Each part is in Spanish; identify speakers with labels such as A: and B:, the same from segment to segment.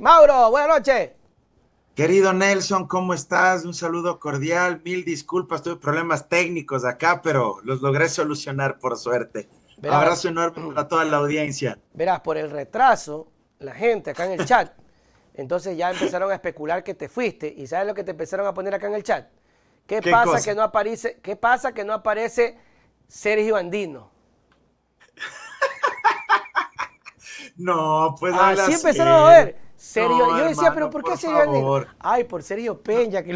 A: Mauro, buenas noches.
B: Querido Nelson, ¿cómo estás? Un saludo cordial, mil disculpas, tuve problemas técnicos acá, pero los logré solucionar por suerte.
A: Verás,
B: Abrazo enorme para toda la audiencia.
A: verás, por el retraso, la gente acá en el chat, entonces ya empezaron a especular que te fuiste. ¿Y sabes lo que te empezaron a poner acca en el chat? ¿Qué
B: ¿Qué
A: pasa que
B: cosa?
A: no aparece, qué pasa que no aparece Sergio Andino?
B: No, pues habla
A: Así empezaron a
B: serio.
A: ver. Sergio,
B: No,
A: yo decía, pero
B: hermano,
A: ¿por qué
B: por
A: Sergio Andino?
B: favor.
A: Ay, por Sergio
B: No,
A: Peña, por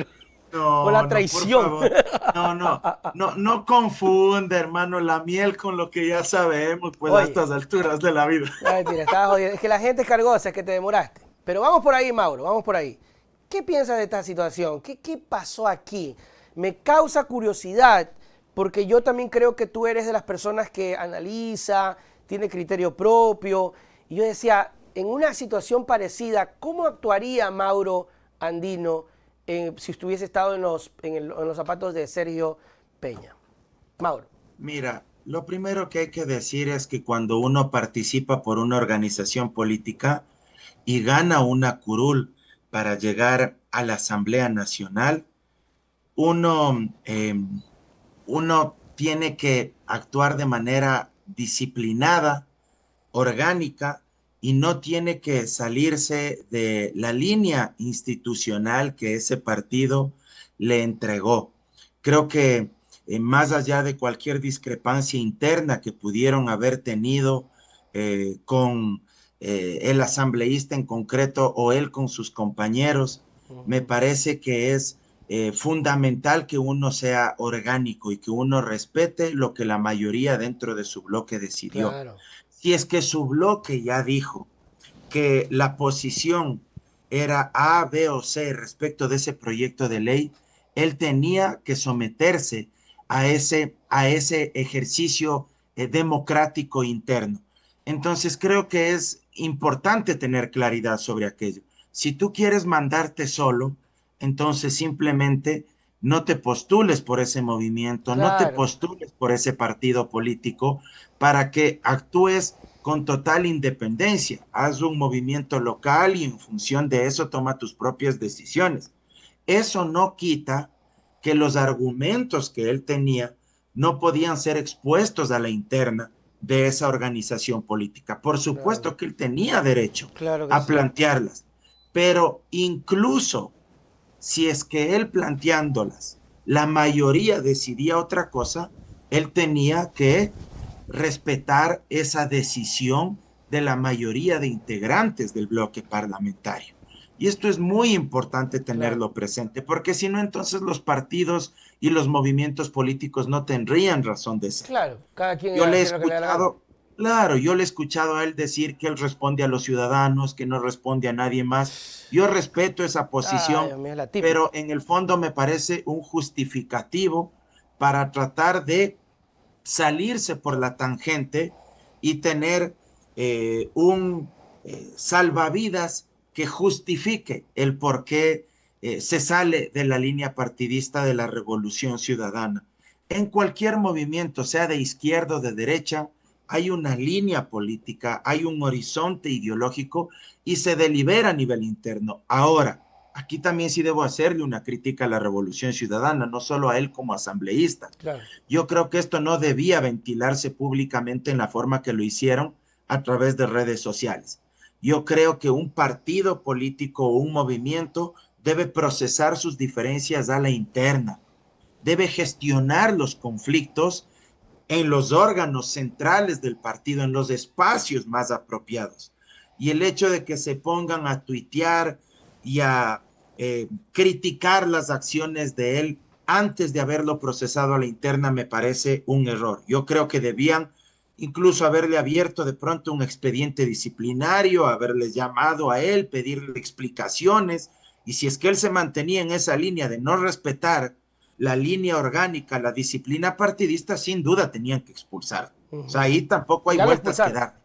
B: no,
A: la
B: no, por
A: traición.
B: favor. No, no, no, no confunda, hermano, la miel con lo que ya sabemos, pues a
A: Oye,
B: estas alturas de la vida.
A: no, mentira, estaba jodido. Es que la gente es cargosa, es que te demoraste. Pero vamos por ahí, Mauro, vamos por ahí. ¿Qué piensas de esta situación? ¿Qué pasó aquí? Me causa curiosidad porque yo también creo que tú eres de las personas que analiza, tiene criterio propio. Y yo decía, en una situación parecida, ¿cómo actuaría Mauro Andino si estuviese estado en los zapatos de Sergio Peña? Mauro.
B: Mira, lo primero que hay que decir es que cuando uno participa por una organización política y gana una curul para llegar a la Asamblea Nacional, uno, uno tiene que actuar de manera disciplinada, orgánica, y no tiene que salirse de la línea institucional que ese partido le entregó. Creo que más allá de cualquier discrepancia interna que pudieron haber tenido con el asambleísta en concreto o él con sus compañeros, me parece que es fundamental que uno sea orgánico y que uno respete lo que la mayoría dentro de su bloque decidió.
A: Claro,
B: Si es que su bloque ya dijo que la posición era A, B o C respecto de ese proyecto de ley, él tenía que someterse a ese ejercicio democrático interno. Entonces creo que es importante tener claridad sobre aquello. Si tú quieres mandarte solo, entonces simplemente no te postules por ese movimiento, no te
A: claro.
B: postules por ese partido político para que actúes con total independencia. Haz un movimiento local y en función de eso toma tus propias decisiones. Eso no quita que los argumentos que él tenía no podían ser expuestos a la interna de esa organización política. Por
A: Claro,
B: supuesto que él tenía derecho
A: claro que
B: a
A: sí.
B: plantearlas, pero incluso si es que él planteándolas, la mayoría decidía otra cosa, él tenía que respetar esa decisión de la mayoría de integrantes del bloque parlamentario. Y esto es muy importante
A: Claro,
B: tenerlo presente, porque si no, entonces los partidos y los movimientos políticos no tendrían razón de ser.
A: claro. Cada quien
B: Yo le he
A: hace lo que le da la gana.
B: escuchado, claro, yo le he escuchado a él decir que él responde a los ciudadanos, que no responde a nadie más. Yo respeto esa
A: Ay,
B: posición,
A: Dios mío, es la
B: pero
A: típica.
B: en el fondo me parece un justificativo para tratar de salirse por la tangente y tener un salvavidas que justifique el por qué se sale de la línea partidista de la revolución ciudadana. En cualquier movimiento, sea de izquierda o de derecha, hay una línea política, hay un horizonte ideológico y se delibera a nivel interno. Ahora, aquí también sí debo hacerle una crítica a la Revolución Ciudadana, no solo a él como asambleísta.
A: Claro,
B: Yo creo que esto no debía ventilarse públicamente en la forma que lo hicieron a través de redes sociales. Yo creo que un partido político o un movimiento debe procesar sus diferencias a la interna, debe gestionar los conflictos en los órganos centrales del partido, en los espacios más apropiados. Y el hecho de que se pongan a tuitear y a criticar las acciones de él antes de haberlo procesado a la interna me parece un error. Yo creo que debían incluso haberle abierto de pronto un expediente disciplinario, haberle llamado a él, pedirle explicaciones, y si es que él se mantenía en esa línea de no respetar la línea orgánica, la disciplina partidista, sin duda tenían que expulsar. O sea, ahí tampoco hay
A: ya lo
B: vueltas que
A: expulsaron.
B: dar.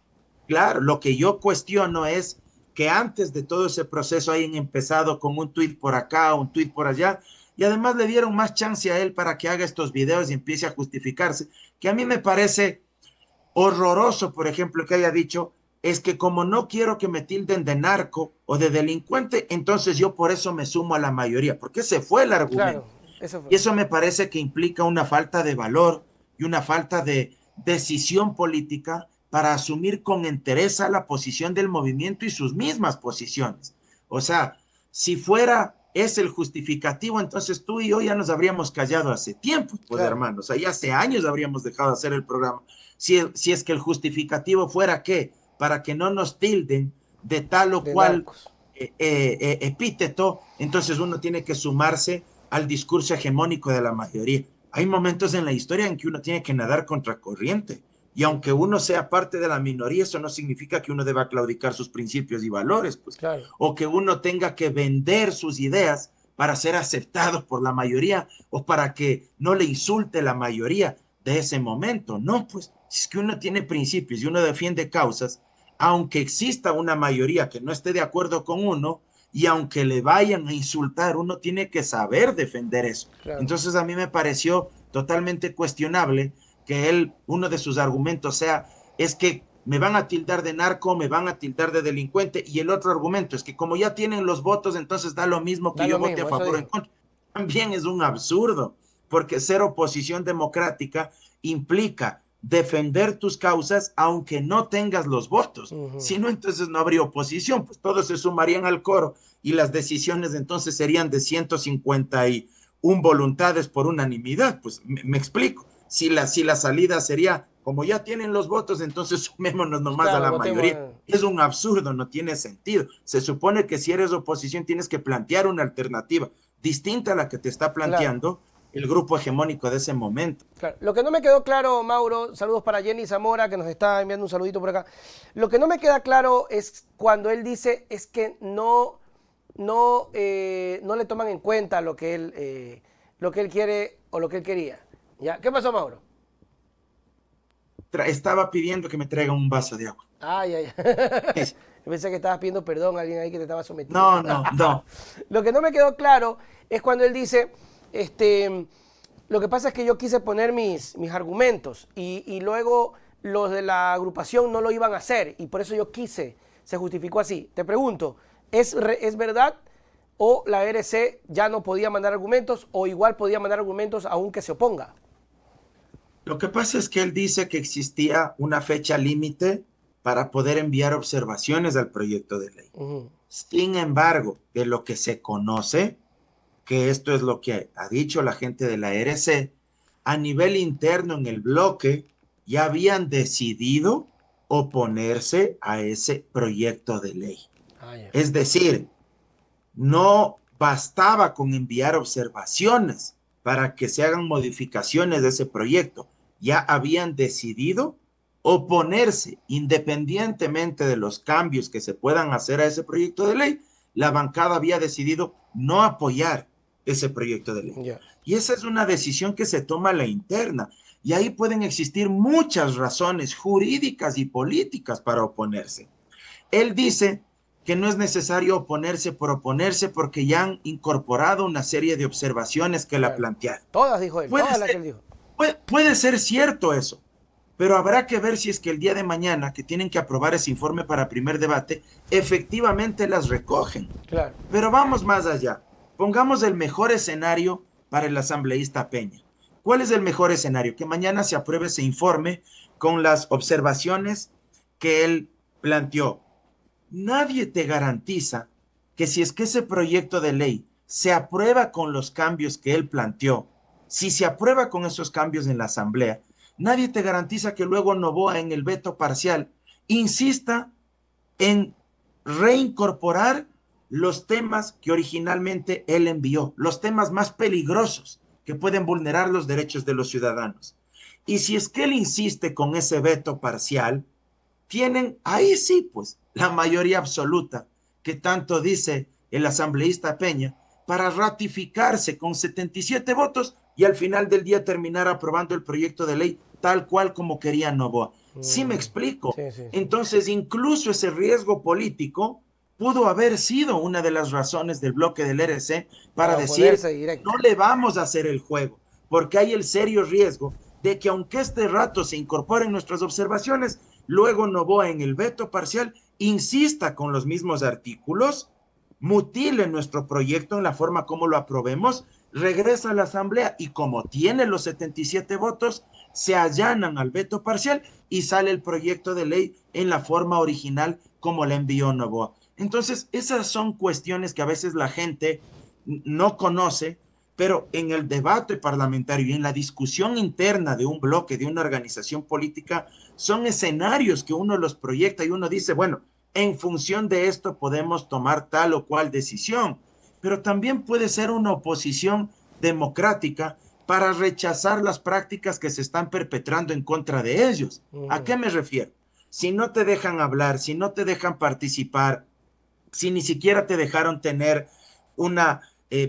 B: Claro, lo que yo cuestiono es que antes de todo ese proceso hayan empezado con un tuit por acá, un tuit por allá, y además le dieron más chance a él para que haga estos videos y empiece a justificarse, que a mí me parece horroroso, por ejemplo, que haya dicho es que como no quiero que me tilden de narco o de delincuente, entonces yo por eso me sumo a la mayoría, porque ese fue el
A: Claro,
B: argumento.
A: eso
B: Y
A: fue.
B: eso me parece que implica una falta de valor y una falta de decisión política para asumir con entereza la posición del movimiento y sus mismas posiciones. O sea, si fuera ese el justificativo, entonces tú y yo ya nos habríamos callado hace tiempo, pues
A: Claro,
B: hermanos, o sea, ya hace años habríamos dejado de hacer el programa. Si es que el justificativo fuera que, para que no nos tilden de tal o
A: de
B: cual
A: narcos.
B: epíteto, entonces uno tiene que sumarse al discurso hegemónico de la mayoría. Hay momentos en la historia en que uno tiene que nadar contra corriente. Y aunque uno sea parte de la minoría, eso no significa que uno deba claudicar sus principios y valores, pues,
A: Claro.
B: o que uno tenga que vender sus ideas para ser aceptado por la mayoría o para que no le insulte la mayoría de ese momento. No, pues, es que uno tiene principios y uno defiende causas, aunque exista una mayoría que no esté de acuerdo con uno, y aunque le vayan a insultar, uno tiene que saber defender eso.
A: Claro.
B: Entonces a mí me pareció totalmente cuestionable que él, uno de sus argumentos sea, es que me van a tildar de narco, me van a tildar de delincuente, y el otro argumento es que como ya tienen los votos, entonces da lo mismo
A: Da
B: que yo
A: lo
B: vote a
A: mismo, eso
B: favor o en
A: dijo.
B: contra. También es un absurdo, porque ser oposición democrática implica defender tus causas aunque no tengas los votos.
A: Ujú.
B: Si no, entonces no habría oposición, pues todos se sumarían al coro y las decisiones entonces serían de 151 voluntades por unanimidad. Pues me explico. Si la salida sería, como ya tienen los votos, entonces sumémonos nomás a
A: Claro,
B: la
A: votemos.
B: mayoría. Es un absurdo, no tiene sentido. Se supone que si eres oposición tienes que plantear una alternativa distinta a la que te está
A: Claro,
B: planteando el grupo hegemónico de ese momento.
A: claro. Lo que no me quedó claro, Mauro, saludos para Jenny Zamora, que nos está enviando un saludito por acá. Lo que no me queda claro es cuando él dice es que no le toman en cuenta lo que él quiere o lo que él quería. ¿Ya? ¿Qué pasó, Mauro?
B: Estaba pidiendo que me traigan un vaso de agua.
A: Ay, ay. Yo pensé que estabas pidiendo perdón a alguien ahí que te estaba sometiendo.
B: No, no, no.
A: Lo que no me quedó claro es cuando él dice, lo que pasa es que yo quise poner mis argumentos y luego los de la agrupación no lo iban a hacer y por eso yo quise, se justificó así. Te pregunto, ¿es verdad o la RC ya no podía mandar argumentos o igual podía mandar argumentos aunque se oponga?
B: Lo que pasa es que él dice que existía una fecha límite para poder enviar observaciones al proyecto de ley.
A: Ujú.
B: Sin embargo, de lo que se conoce, que esto es lo que ha dicho la gente de la RC, a nivel interno en el bloque ya habían decidido oponerse a ese proyecto de ley.
A: Ah, ya.
B: Es decir, no bastaba con enviar observaciones para que se hagan modificaciones de ese proyecto. Ya habían decidido oponerse independientemente de los cambios que se puedan hacer a ese proyecto de ley. La bancada había decidido no apoyar ese proyecto de ley.
A: Ya.
B: Y esa es una decisión que se toma a la interna. Y ahí pueden existir muchas razones jurídicas y políticas para oponerse. Él dice que no es necesario oponerse por oponerse porque ya han incorporado una serie de observaciones que la
A: Claro.
B: plantearon.
A: Todas, dijo él,
B: Puede
A: todas las que
B: ser,
A: él dijo.
B: puede ser cierto eso, pero habrá que ver si es que el día de mañana que tienen que aprobar ese informe para primer debate, efectivamente las recogen.
A: Claro.
B: Pero vamos más allá. Pongamos el mejor escenario para el asambleísta Peña. ¿Cuál es el mejor escenario? Que mañana se apruebe ese informe con las observaciones que él planteó. Nadie te garantiza que si es que ese proyecto de ley se aprueba con los cambios que él planteó, si se aprueba con esos cambios en la Asamblea, nadie te garantiza que luego Noboa en el veto parcial insista en reincorporar los temas que originalmente él envió, los temas más peligrosos que pueden vulnerar los derechos de los ciudadanos. Y si es que él insiste con ese veto parcial, tienen ahí sí, pues, la mayoría absoluta que tanto dice el asambleísta Peña para ratificarse con 77 votos y al final del día terminar aprobando el proyecto de ley tal cual como quería Noboa. ¿Sí me explico?
A: Sí, sí, sí.
B: Entonces, incluso ese riesgo político pudo haber sido una de las razones del bloque del RC para
A: Para
B: decir,
A: oponerse
B: no
A: directo.
B: le vamos a hacer el juego, porque hay el serio riesgo de que aunque este rato se incorporen nuestras observaciones, luego Noboa en el veto parcial insista con los mismos artículos, mutile nuestro proyecto en la forma como lo aprobemos, regresa a la Asamblea y como tiene los 77 votos, se allanan al veto parcial y sale el proyecto de ley en la forma original como la envió Noboa. Entonces, esas son cuestiones que a veces la gente no conoce, pero en el debate parlamentario y en la discusión interna de un bloque, de una organización política, son escenarios que uno los proyecta y uno dice, bueno, en función de esto podemos tomar tal o cual decisión, pero también puede ser una oposición democrática para rechazar las prácticas que se están perpetrando en contra de ellos. ¿A qué me refiero? Si no te dejan hablar, si no te dejan participar, si ni siquiera te dejaron tener una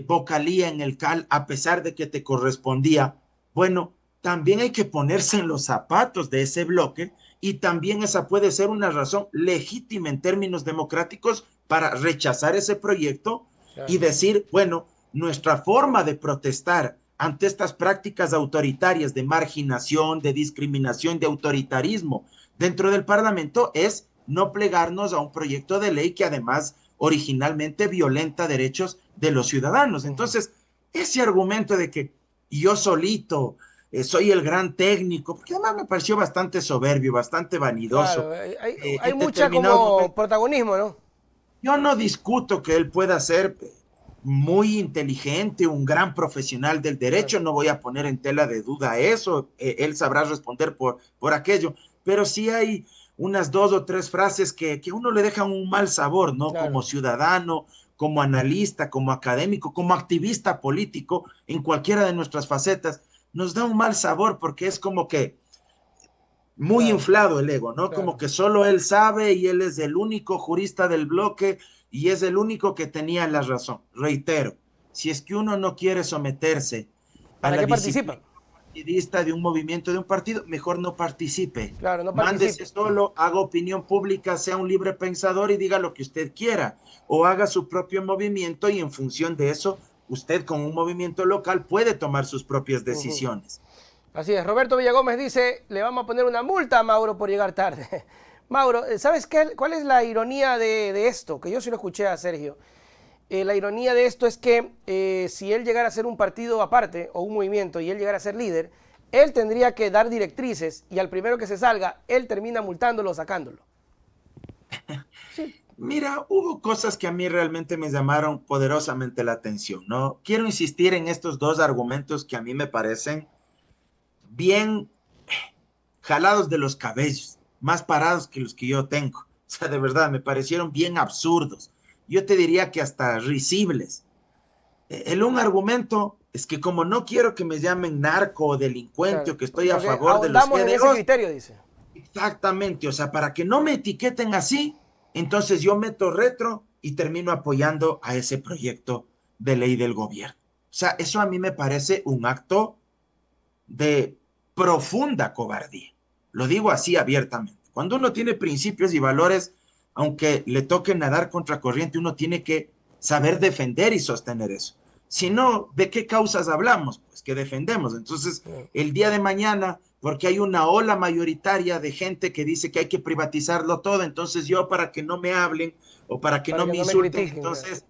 B: vocalía en el CAL a pesar de que te correspondía, bueno, también hay que ponerse en los zapatos de ese bloque y también esa puede ser una razón legítima en términos democráticos para rechazar ese proyecto y decir, bueno, nuestra forma de protestar ante estas prácticas autoritarias de marginación, de discriminación, de autoritarismo dentro del Parlamento es no plegarnos a un proyecto de ley que además originalmente violenta derechos de los ciudadanos. Entonces, ese argumento de que yo solito soy el gran técnico, porque además me pareció bastante soberbio, bastante vanidoso.
A: Claro, hay mucha como
B: momento,
A: protagonismo, ¿no?
B: yo no discuto que él pueda ser muy inteligente, un gran profesional del derecho, no voy a poner en tela de duda eso, él sabrá responder por aquello, pero sí hay unas 2 o 3 frases que uno le dejan un mal sabor, ¿no?
A: Claro.
B: Como ciudadano, como analista, como académico, como activista político, en cualquiera de nuestras facetas, nos da un mal sabor porque es como que muy
A: Claro,
B: inflado el ego, ¿no?
A: claro.
B: Como que solo él sabe y él es el único jurista del bloque y es el único que tenía la razón. Reitero, si es que uno no quiere someterse a
A: ¿Para
B: la
A: qué participan?
B: disciplina partidista de un movimiento, de un partido, mejor no participe.
A: Claro, no
B: Mándese
A: participe.
B: solo, haga opinión pública, sea un libre pensador y diga lo que usted quiera. O haga su propio movimiento y en función de eso, usted con un movimiento local puede tomar sus propias decisiones.
A: Así es. Roberto Villagómez dice, le vamos a poner una multa a Mauro por llegar tarde. Mauro, ¿sabes cuál es la ironía de esto? Que yo sí lo escuché a Sergio. La ironía de esto es que si él llegara a ser un partido aparte o un movimiento y él llegara a ser líder, él tendría que dar directrices y al primero que se salga, él termina multándolo o sacándolo. Sí.
B: Mira, hubo cosas que a mí realmente me llamaron poderosamente la atención, ¿no? Quiero insistir en estos 2 argumentos que a mí me parecen bien jalados de los cabellos, más parados que los que yo tengo. O sea, de verdad, me parecieron bien absurdos. Yo te diría que hasta risibles. Un argumento es que como no quiero que me llamen narco o delincuente
A: Claro,
B: o que estoy a
A: porque
B: favor de los
A: ahondamos en ese
B: GDOs,
A: criterio, dice.
B: exactamente, o sea, para que no me etiqueten así, entonces yo meto retro y termino apoyando a ese proyecto de ley del gobierno. O sea, eso a mí me parece un acto de profunda cobardía. Lo digo así abiertamente. Cuando uno tiene principios y valores, aunque le toque nadar contra corriente, uno tiene que saber defender y sostener eso. Si no, ¿de qué causas hablamos? Pues que defendemos. Entonces, el día de mañana, porque hay una ola mayoritaria de gente que dice que hay que privatizarlo todo, entonces yo para que no me hablen o para que
A: Para
B: no
A: que
B: me
A: no me
B: insulten,
A: critiquen.
B: entonces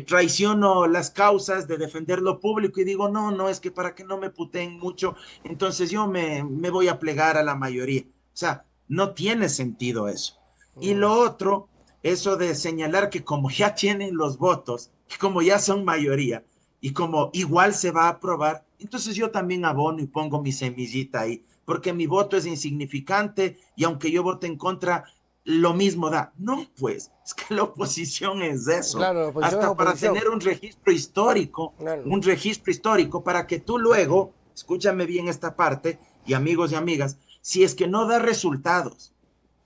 B: traiciono las causas de defender lo público y digo, no, no, es que para que no me puteen mucho, entonces yo me voy a plegar a la mayoría. O sea, no tiene sentido eso. Y lo otro, eso de señalar que como ya tienen los votos, que como ya son mayoría y como igual se va a aprobar, entonces yo también abono y pongo mi semillita ahí, porque mi voto es insignificante y aunque yo vote en contra, lo mismo da. No, pues, es que la oposición es eso.
A: Claro, la oposición es
B: Hasta para
A: oposición.
B: tener
A: Claro.
B: un registro histórico para que tú luego, escúchame bien esta parte, y amigos y amigas, si es que no da resultados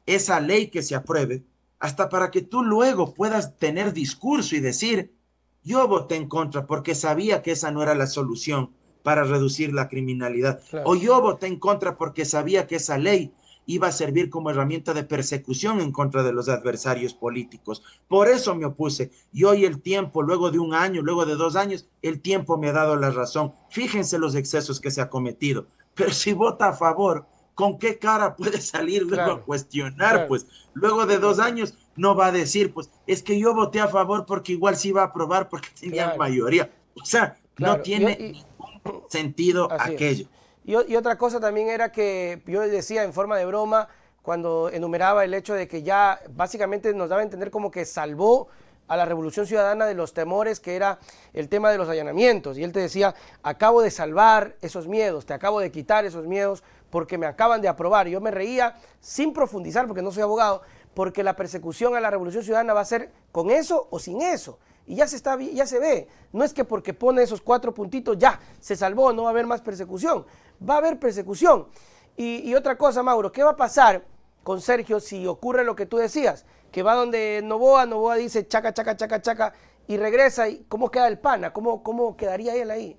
B: esa ley que se apruebe, hasta para que tú luego puedas tener discurso y decir, yo voté en contra porque sabía que esa no era la solución para reducir la criminalidad, o
A: Claro.
B: yo voté en contra porque sabía que esa ley iba a servir como herramienta de persecución en contra de los adversarios políticos. Por eso me opuse. Y hoy el tiempo, luego de un año, luego de 2 años, el tiempo me ha dado la razón. Fíjense los excesos que se ha cometido. Pero si vota a favor, ¿con qué cara puede salir luego a cuestionar?
A: Claro.
B: Pues luego de 2 años no va a decir, pues es que yo voté a favor porque igual sí iba a aprobar porque tenían
A: Claro,
B: mayoría. O sea, no
A: claro.
B: tiene ningún sentido
A: Así es.
B: aquello.
A: Y otra cosa también era que yo decía en forma de broma, cuando enumeraba el hecho de que ya básicamente nos daba a entender como que salvó a la Revolución Ciudadana de los temores, que era el tema de los allanamientos. Y él te decía, acabo de salvar esos miedos, te acabo de quitar esos miedos porque me acaban de aprobar. Y yo me reía sin profundizar, porque no soy abogado, porque la persecución a la Revolución Ciudadana va a ser con eso o sin eso. Y ya se ve. No es que porque pone esos 4 puntitos ya se salvó, no va a haber más persecución. Va a haber persecución. Y otra cosa, Mauro, ¿qué va a pasar con Sergio si ocurre lo que tú decías? Que va donde Noboa, Noboa dice chaca, chaca, chaca, chaca, y regresa, y ¿cómo queda el pana? ¿Cómo quedaría él ahí?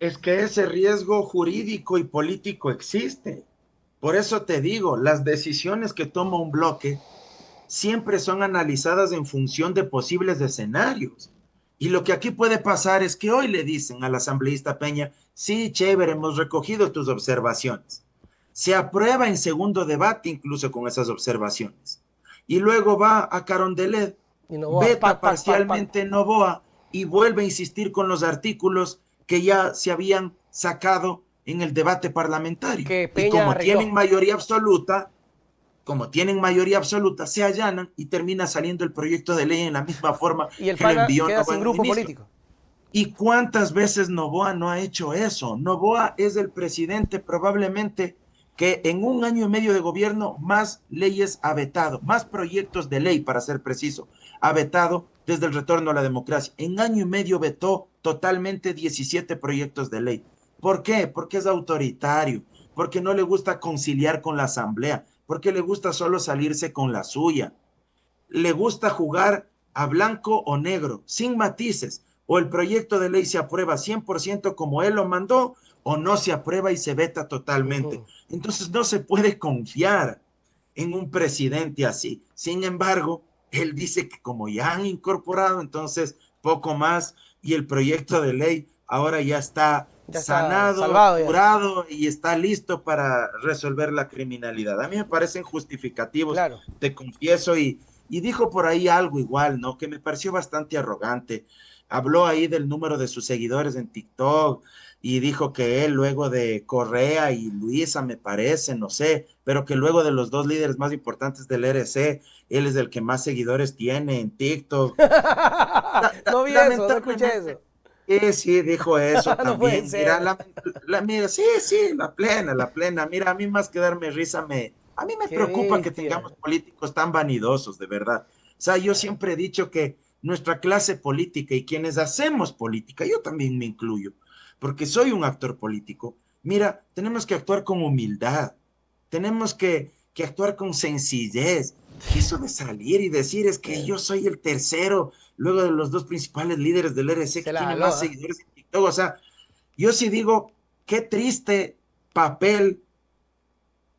B: Es que ese riesgo jurídico y político existe. Por eso te digo, las decisiones que toma un bloque siempre son analizadas en función de posibles escenarios. Y lo que aquí puede pasar es que hoy le dicen al asambleísta Peña, sí, chévere, hemos recogido tus observaciones. Se aprueba en segundo debate incluso con esas observaciones. Y luego va a Carondelet,
A: Y Noboa,
B: veta
A: pac, pac, pac, pac.
B: parcialmente Novoa y vuelve a insistir con los artículos que ya se habían sacado en el debate parlamentario.
A: Que
B: Y
A: Peña arregló.
B: como tienen mayoría absoluta, se allanan y termina saliendo el proyecto de ley en la misma forma
A: Y el
B: que lo
A: pana
B: envió
A: queda
B: Novoa
A: sin
B: en un
A: grupo
B: inicio.
A: político.
B: ¿Y cuántas veces Novoa no ha hecho eso? Novoa es el presidente probablemente que en 1 año y medio de gobierno más leyes ha vetado, más proyectos de ley, para ser preciso, ha vetado desde el retorno a la democracia. En año y medio vetó totalmente 17 proyectos de ley. ¿Por qué? Porque es autoritario, porque no le gusta conciliar con la asamblea, porque le gusta solo salirse con la suya. Le gusta jugar a blanco o negro, sin matices. O el proyecto de ley se aprueba 100% como él lo mandó, o no se aprueba y se veta totalmente. Entonces no se puede confiar en un presidente así. Sin embargo, él dice que como ya han incorporado, entonces poco más, y el proyecto de ley ahora ya está
A: Ya está
B: sanado,
A: salvado ya.
B: curado y está listo para resolver la criminalidad. A mí me parecen justificativos,
A: Claro.
B: te confieso, y dijo por ahí algo igual, ¿no? Que me pareció bastante arrogante. Habló ahí del número de sus seguidores en TikTok y dijo que él luego de Correa y Luisa, me parece, no sé, pero que luego de los 2 líderes más importantes del RC, él es el que más seguidores tiene en TikTok.
A: No vi eso, no escuché
B: Lamentablemente,
A: eso.
B: sí, dijo eso
A: No puede
B: también. Mira,
A: ser.
B: mira, sí, sí, la plena, la plena. Mira, a mí más que darme risa, a mí me
A: Qué
B: preocupa que
A: bestia.
B: tengamos políticos tan vanidosos, de verdad. O sea, yo siempre he dicho que nuestra clase política y quienes hacemos política, yo también me incluyo, porque soy un actor político. Mira, tenemos que actuar con humildad, tenemos que actuar con sencillez. Eso de salir y decir es que yo soy el tercero, luego de los 2 principales líderes del RC
A: Se
B: que
A: la
B: tiene
A: jaló,
B: más
A: ¿ah?
B: seguidores en TikTok. O sea, yo sí digo, qué triste papel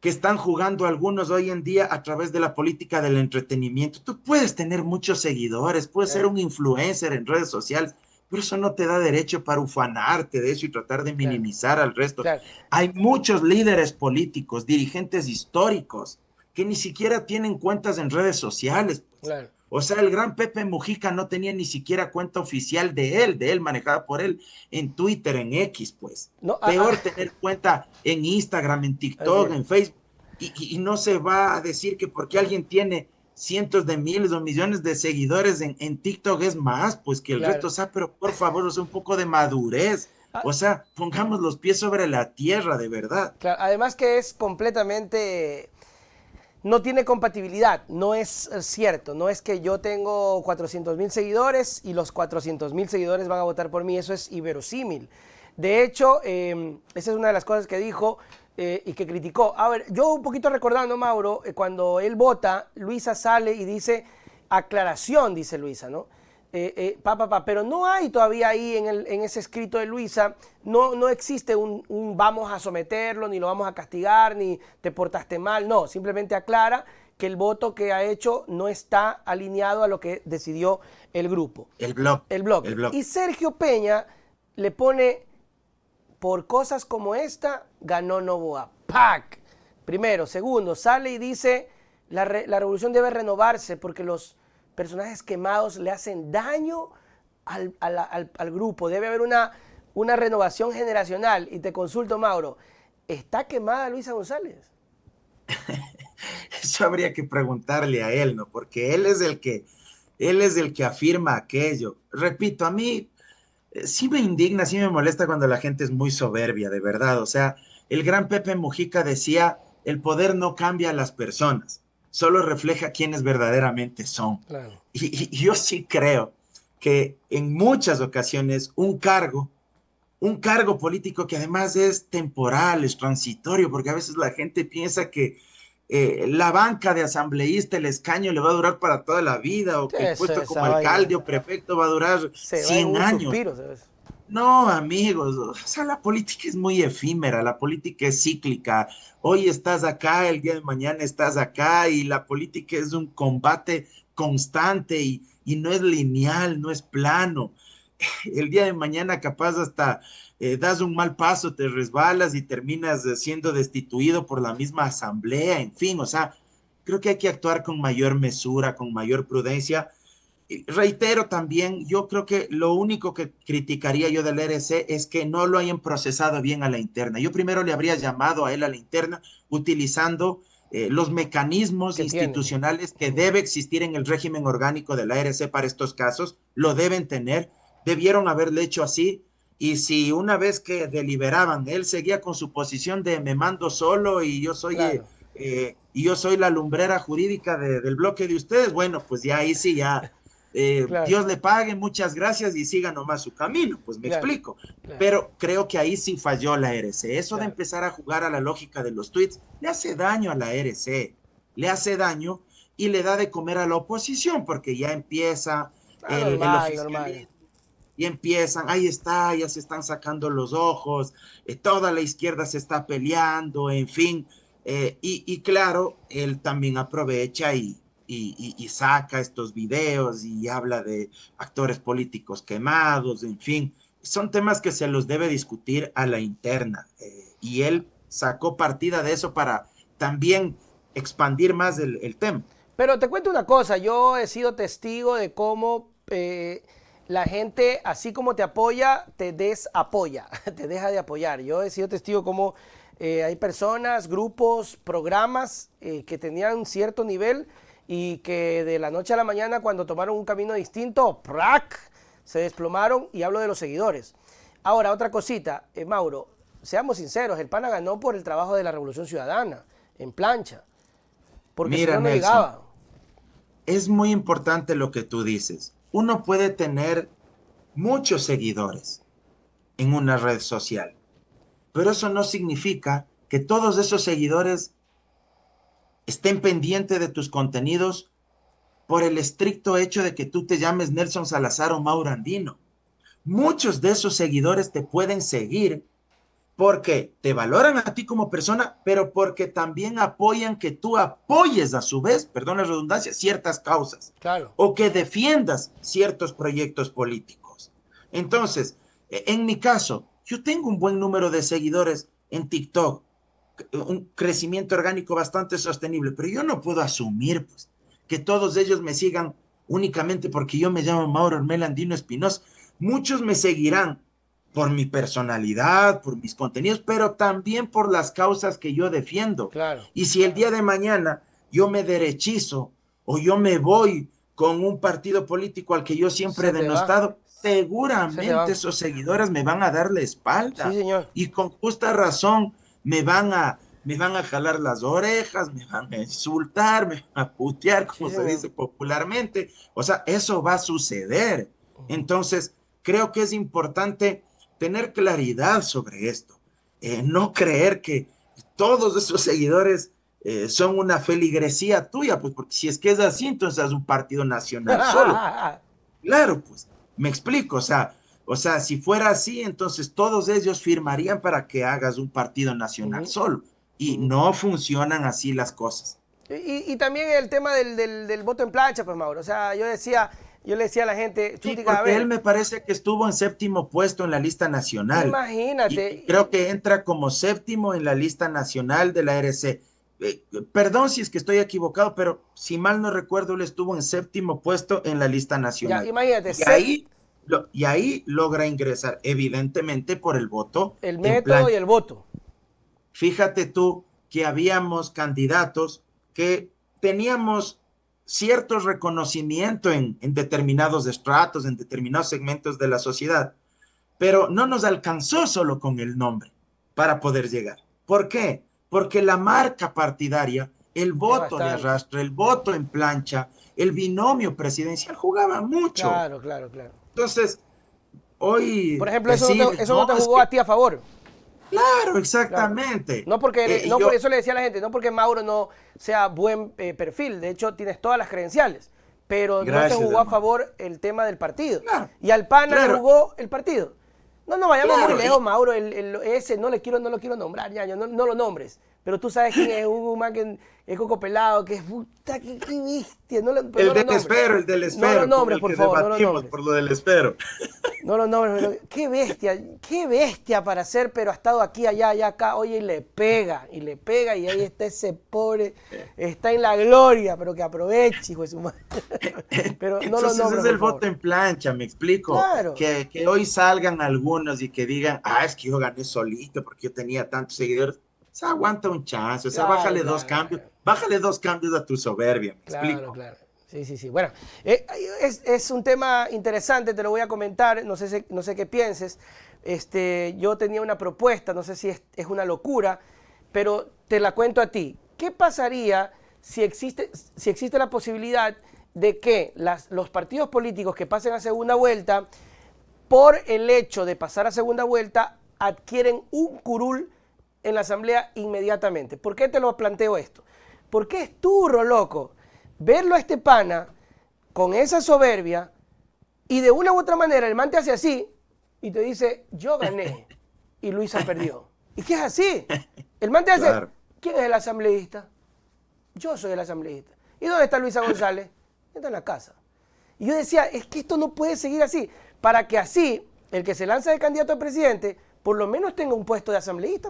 B: que están jugando algunos hoy en día a través de la política del entretenimiento. Tú puedes tener muchos seguidores, puedes ser
A: Claro,
B: un influencer en redes sociales, pero eso no te da derecho para ufanarte de eso y tratar de
A: claro,
B: minimizar al resto.
A: claro,
B: Hay muchos líderes políticos, dirigentes históricos, que ni siquiera tienen cuentas en redes sociales, pues.
A: claro.
B: O sea, el gran Pepe Mujica no tenía ni siquiera cuenta oficial de él, manejada por él, en Twitter, en X, pues.
A: No,
B: Peor tener cuenta en Instagram, en
A: así
B: TikTok,
A: es.
B: en Facebook. Y no se va a decir que porque alguien tiene cientos de miles o millones de seguidores en TikTok es más, pues que el resto.
A: Claro.
B: O sea, pero por favor, o sea, un poco de madurez.
A: Ah,
B: O sea, pongamos los pies sobre la tierra, de verdad.
A: claro. Además que es completamente, no tiene compatibilidad, no es cierto, no es que yo tengo 400,000 seguidores y los 400,000 seguidores van a votar por mí, eso es inverosímil. De hecho, esa es una de las cosas que dijo y que criticó. A ver, yo un poquito recordando, Mauro, cuando él vota, Luisa sale y dice, aclaración, dice Luisa, ¿no? Pero no hay todavía ahí en ese escrito de Luisa, no existe un vamos a someterlo, ni lo vamos a castigar, ni te portaste mal, no, simplemente aclara que el voto que ha hecho no está alineado a lo que decidió el grupo,
B: El blog,
A: el
B: el
A: bloque.
B: blog.
A: Y Sergio Peña le pone, por cosas como esta, ganó Noboa. ¡Pac! Primero. Segundo, sale y dice la revolución debe renovarse porque los personajes quemados le hacen daño al grupo. Debe haber una renovación generacional. Y te consulto, Mauro, ¿está quemada Luisa González?
B: Eso habría que preguntarle a él, ¿no? Porque él es el que afirma aquello. Repito, a mí sí me indigna, sí me molesta cuando la gente es muy soberbia, de verdad. O sea, el gran Pepe Mujica decía, el poder no cambia a las personas, solo refleja quiénes verdaderamente son.
A: Claro.
B: Y yo sí creo que en muchas ocasiones un cargo político que además es temporal, es transitorio, porque a veces la gente piensa que la banca de asambleísta, el escaño le va a durar para toda la vida, o que el puesto como
A: Esa vaina
B: alcalde o prefecto va a durar
A: se va en
B: 100
A: un
B: años.
A: suspiro, ¿sabes?
B: No, amigos, o sea, la política es muy efímera, la política es cíclica. Hoy estás acá, el día de mañana estás acá, y la política es un combate constante y no es lineal, no es plano. El día de mañana capaz hasta das un mal paso, te resbalas y terminas siendo destituido por la misma asamblea, en fin, o sea, creo que hay que actuar con mayor mesura, con mayor prudencia. Y reitero también, yo creo que lo único que criticaría yo del RC es que no lo hayan procesado bien a la interna. Yo primero le habría llamado a él a la interna utilizando los mecanismos
A: Que tiene.
B: institucionales que debe existir en el régimen orgánico de la RC para estos casos, lo deben tener, debieron haberle hecho así, y si una vez que deliberaban, él seguía con su posición de me mando solo
A: Claro,
B: y yo soy la lumbrera jurídica del bloque de ustedes, bueno, pues ya ahí sí, ya
A: claro,
B: Dios le pague, muchas gracias y siga nomás su camino, pues me
A: claro,
B: explico.
A: claro,
B: Pero creo que ahí sí falló la RC. Eso de
A: claro.
B: empezar a jugar a la lógica de los tweets le hace daño a la RC, le hace daño y le da de comer a la oposición, porque ya empieza
A: Ah,
B: el
A: normal, normal.
B: oficialismo y empiezan, ahí está, ya se están sacando los ojos, toda la izquierda se está peleando, en fin, y claro, él también aprovecha y saca estos videos y habla de actores políticos quemados, en fin, son temas que se los debe discutir a la interna, y él sacó partida de eso para también expandir más el tema.
A: Pero te cuento una cosa, yo he sido testigo de cómo la gente, así como te apoya, te desapoya, te deja de apoyar. Yo he sido testigo cómo hay personas, grupos, programas que tenían cierto nivel y que de la noche a la mañana, cuando tomaron un camino distinto, ¡prac!, se desplomaron, y hablo de los seguidores. Ahora, otra cosita, Mauro, seamos sinceros, el PANA ganó por el trabajo de la Revolución Ciudadana, en plancha, porque si
B: Mira,
A: no, no
B: Nelson,
A: llegaba.
B: es muy importante lo que tú dices. Uno puede tener muchos seguidores en una red social, pero eso no significa que todos esos seguidores estén pendientes de tus contenidos por el estricto hecho de que tú te llames Nelson Salazar o Mauro Andino. Muchos de esos seguidores te pueden seguir porque te valoran a ti como persona, pero porque también apoyan que tú apoyes a su vez, perdón la redundancia, ciertas causas
A: Claro.
B: o que defiendas ciertos proyectos políticos. Entonces, en mi caso, yo tengo un buen número de seguidores en TikTok, un crecimiento orgánico bastante sostenible, pero yo no puedo asumir pues, que todos ellos me sigan únicamente porque yo me llamo Mauro Ormel Andino Espinosa. Muchos me seguirán por mi personalidad, por mis contenidos, pero también por las causas que yo defiendo.
A: Claro.
B: Y si el día de mañana yo me derechizo o yo me voy con un partido político al que yo siempre he
A: Se te va.
B: denostado,
A: Se te
B: seguramente
A: van.
B: esos seguidores me van a dar la
A: Sí,
B: espalda
A: señor.
B: y con justa razón me van a jalar las orejas, me van a insultar, me van a putear,
A: Sí,
B: como se
A: señor.
B: dice popularmente. O sea, eso va a suceder. Entonces, creo que es importante tener claridad sobre esto. No creer que todos esos seguidores son una feligresía tuya, pues porque si es que es así, entonces es un partido nacional solo. Claro, pues, me explico, o sea, si fuera así, entonces todos ellos firmarían para que hagas un partido nacional
A: Ujú,
B: solo. Y
A: ujú.
B: no funcionan así las cosas.
A: Y también el tema del voto en plancha, pues, Mauro. O sea, yo le decía a la gente,
B: Sí,
A: chutica, a
B: porque él
A: ver,
B: me parece que estuvo en séptimo puesto en la lista nacional
A: imagínate.
B: y creo que entra como séptimo en la lista nacional de la RC. perdón si es que estoy equivocado, pero si mal no recuerdo, él estuvo en 7º puesto en la lista
A: Ya,
B: nacional.
A: imagínate,
B: Y ahí logra ingresar, evidentemente por el voto
A: el
B: en
A: método y
B: plancha.
A: el voto.
B: Fíjate tú que habíamos candidatos que teníamos cierto reconocimiento en determinados estratos, en determinados segmentos de la sociedad, pero no nos alcanzó solo con el nombre para poder llegar. ¿Por qué? Porque la marca partidaria, el
A: Es
B: voto de
A: bastante.
B: arrastre, el voto en plancha, el binomio presidencial jugaba mucho.
A: Claro, claro, claro.
B: Entonces,
A: Por
B: hoy
A: ejemplo,
B: decir,
A: eso no
B: no,
A: te
B: es
A: jugó a
B: que,
A: ti a favor.
B: claro,
A: Claro.
B: exactamente.
A: No porque,
B: Y
A: no por
B: yo,
A: eso le decía a la gente, no porque Mauro no sea buen perfil, de hecho tienes todas las credenciales, pero no te
B: gracias,
A: jugó a
B: hermano.
A: favor el tema del partido.
B: Claro,
A: Y al PANA le
B: claro,
A: jugó el partido. No nos vayamos muy
B: claro.
A: lejos, Mauro, ese no lo quiero nombrar, ya, no lo nombres. Pero tú sabes quién es, un man que es coco pelado, que es puta, qué bestia, pero no lo nombres.
B: El del
A: No lo
B: esfero, con
A: nombres,
B: el
A: por
B: que
A: favor, no lo
B: debatimos
A: nombres.
B: por lo del esfero.
A: No los nombres, pero qué bestia para ser, pero ha estado aquí, allá, allá, acá, oye, y le pega, y ahí está ese pobre, está en la gloria, pero que aproveche, hijo de su madre. Pero no los
B: Entonces
A: nombres,
B: es
A: por
B: el
A: favor.
B: voto en plancha, me explico.
A: Claro,
B: Que hoy salgan algunos y que digan, es que yo gané solito porque yo tenía tantos seguidores. O sea, aguanta un chance, o sea,
A: claro, claro, claro.
B: bájale 2 cambios a tu soberbia, me
A: Claro,
B: explico.
A: claro. Sí, sí, sí. Bueno, es un tema interesante, te lo voy a comentar, no sé qué pienses. Yo tenía una propuesta, no sé si es una locura, pero te la cuento a ti. ¿Qué pasaría si existe la posibilidad de que los partidos políticos que pasen a segunda vuelta, por el hecho de pasar a segunda vuelta, adquieren un curul en la asamblea inmediatamente? ¿Por qué te lo planteo esto? Porque es turro, loco, verlo a este pana con esa soberbia y de una u otra manera el man te hace así y te dice, yo gané y Luisa perdió. ¿Y qué es así? El man te hace,
B: Claro.
A: ¿quién es el asambleísta? Yo soy el asambleísta. ¿Y dónde está Luisa González? Está en la casa. Y yo decía, es que esto no puede seguir así, para que así el que se lanza de candidato a presidente por lo menos tenga un puesto de asambleísta.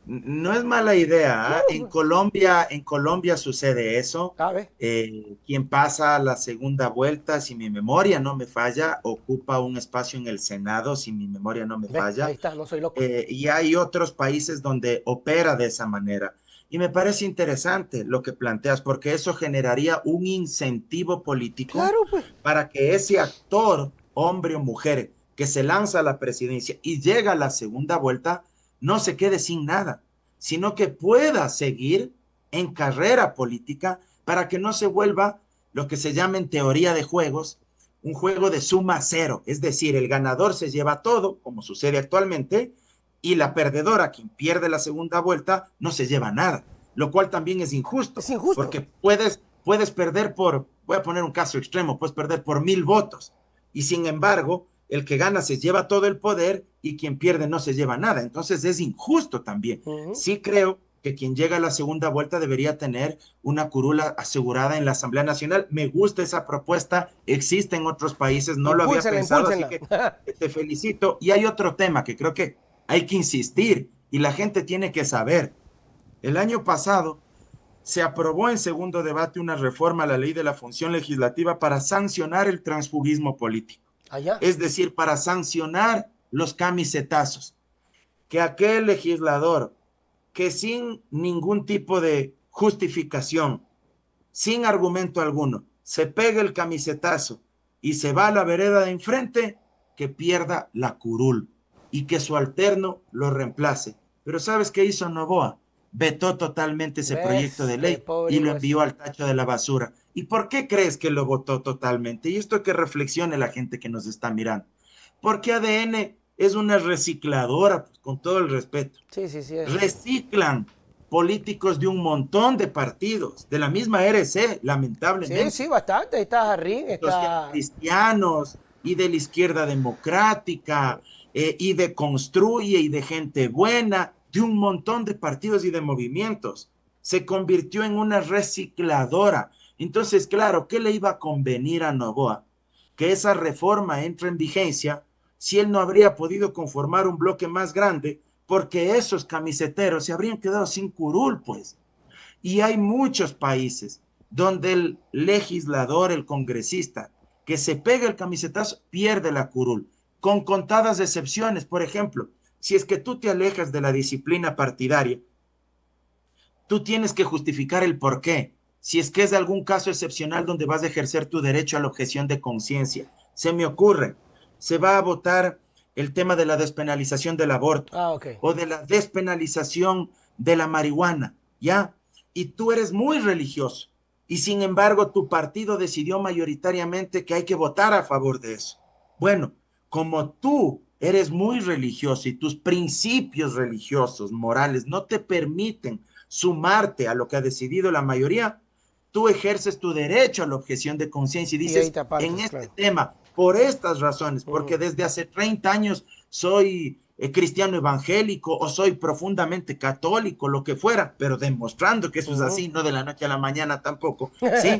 B: No es mala idea, ¿ah?
A: Claro, pues.
B: En Colombia sucede eso.
A: A ver,
B: Quien pasa a la segunda vuelta, si mi memoria no me falla, ocupa un espacio en el Senado, si mi memoria no me
A: ve, ahí
B: falla.
A: está, no soy loco.
B: Y hay otros países donde opera de esa manera. Y me parece interesante lo que planteas, porque eso generaría un incentivo político
A: Claro, pues.
B: para que ese actor, hombre o mujer, que se lanza a la presidencia y llega a la segunda vuelta, no se quede sin nada, sino que pueda seguir en carrera política para que no se vuelva lo que se llama en teoría de juegos, un juego de suma cero, es decir, el ganador se lleva todo, como sucede actualmente, y la perdedora, quien pierde la segunda vuelta, no se lleva nada, lo cual también es injusto,
A: Es injusto.
B: porque puedes perder voy a poner un caso extremo, puedes perder por 1000 votos, y sin embargo, el que gana se lleva todo el poder y quien pierde no se lleva nada. Entonces es injusto también.
A: Ujú.
B: Sí creo que quien llega a la segunda vuelta debería tener una curula asegurada en la Asamblea Nacional. Me gusta esa propuesta, existe en otros países, no lo había
A: Impúlsenla,
B: pensado, así
A: impúlsenla.
B: que te felicito. Y hay otro tema que creo que hay que insistir y la gente tiene que saber. El año pasado se aprobó en segundo debate una reforma a la ley de la función legislativa para sancionar el transfugismo político,
A: Allá.
B: es decir, para sancionar los camisetazos, que aquel legislador que sin ningún tipo de justificación, sin argumento alguno, se pegue el camisetazo y se va a la vereda de enfrente, que pierda la curul y que su alterno lo reemplace. Pero ¿sabes qué hizo Novoa? Vetó totalmente ese proyecto de
A: Bestia,
B: ley
A: pobre
B: y lo
A: hijo ese.
B: envió al tacho de la basura. ¿Y por qué crees que lo votó totalmente? Y esto que reflexione la gente que nos está mirando. Porque ADN es una recicladora, pues, con todo el respeto.
A: Sí, sí, sí, es así.
B: Reciclan políticos de un montón de partidos, de la misma RC,
A: Sí, sí,
B: lamentablemente,
A: bastante. Ahí está Jarrín, está.
B: cristianos y de la izquierda democrática, y de Construye y de gente buena, de un montón de partidos y de movimientos. Se convirtió en una recicladora. Entonces, claro, ¿qué le iba a convenir a Novoa? Que esa reforma entre en vigencia si él no habría podido conformar un bloque más grande porque esos camiseteros se habrían quedado sin curul, pues. Y hay muchos países donde el legislador, el congresista, que se pega el camisetazo, pierde la curul, con contadas excepciones. Por ejemplo, si es que tú te alejas de la disciplina partidaria, tú tienes que justificar el por qué. Si es que es algún caso excepcional donde vas a ejercer tu derecho a la objeción de conciencia. Se me ocurre, se va a votar el tema de la despenalización del aborto
A: Ah, ok.
B: o de la despenalización de la marihuana, ¿ya? Y tú eres muy religioso y sin embargo tu partido decidió mayoritariamente que hay que votar a favor de eso. Bueno, como tú eres muy religioso y tus principios religiosos, morales, no te permiten sumarte a lo que ha decidido la mayoría, tú ejerces tu derecho a la objeción de conciencia y
A: Y ahí
B: dices,
A: te
B: en
A: apartas,
B: este
A: claro.
B: tema, por estas razones, porque
A: Ujú.
B: desde hace 30 años soy cristiano evangélico o soy profundamente católico, lo que fuera, pero demostrando que eso es
A: Ujú.
B: así, no de la noche a la mañana tampoco, ¿sí?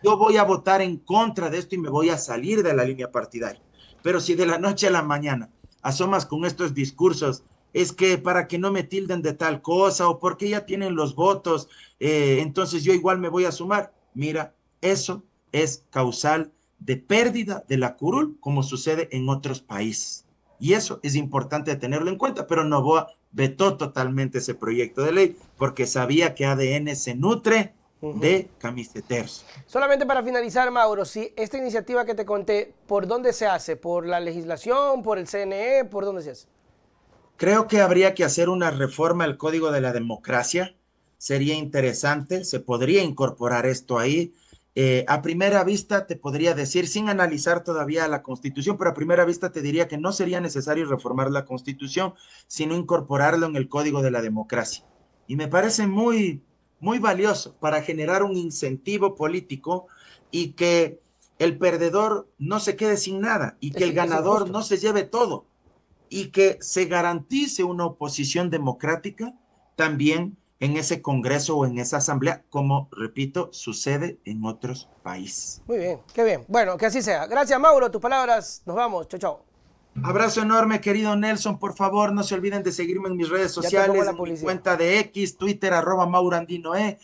B: Yo voy a votar en contra de esto y me voy a salir de la línea partidaria. Pero si de la noche a la mañana asomas con estos discursos, es que para que no me tilden de tal cosa o porque ya tienen los votos, entonces yo igual me voy a sumar. Mira, eso es causal de pérdida de la curul, como sucede en otros países. Y eso es importante tenerlo en cuenta, pero Novoa vetó totalmente ese proyecto de ley porque sabía que ADN se nutre
A: Ujú.
B: de camiseteros.
A: Solamente para finalizar, Mauro, si esta iniciativa que te conté, ¿por dónde se hace? ¿Por la legislación? ¿Por el CNE? ¿Por dónde se hace?
B: Creo que habría que hacer una reforma al Código de la Democracia. Sería interesante, se podría incorporar esto ahí. A primera vista te podría decir, sin analizar todavía la Constitución, pero a primera vista te diría que no sería necesario reformar la Constitución, sino incorporarlo en el Código de la Democracia. Y me parece muy valioso para generar un incentivo político y que el perdedor no se quede sin nada y que el
A: Es
B: ganador
A: injusto.
B: no se lleve todo y que se garantice una oposición democrática también en ese Congreso o en esa Asamblea, como, repito, sucede en otros países.
A: Muy bien, qué bien. Bueno, que así sea. Gracias, Mauro. Tus palabras. Nos vamos. Chao, chao.
B: Abrazo enorme, querido Nelson. Por favor, no se olviden de seguirme en mis redes
A: Ya te pongo
B: sociales,
A: la
B: en mi
A: publicidad.
B: cuenta de X, Twitter, @MauroAndinoe,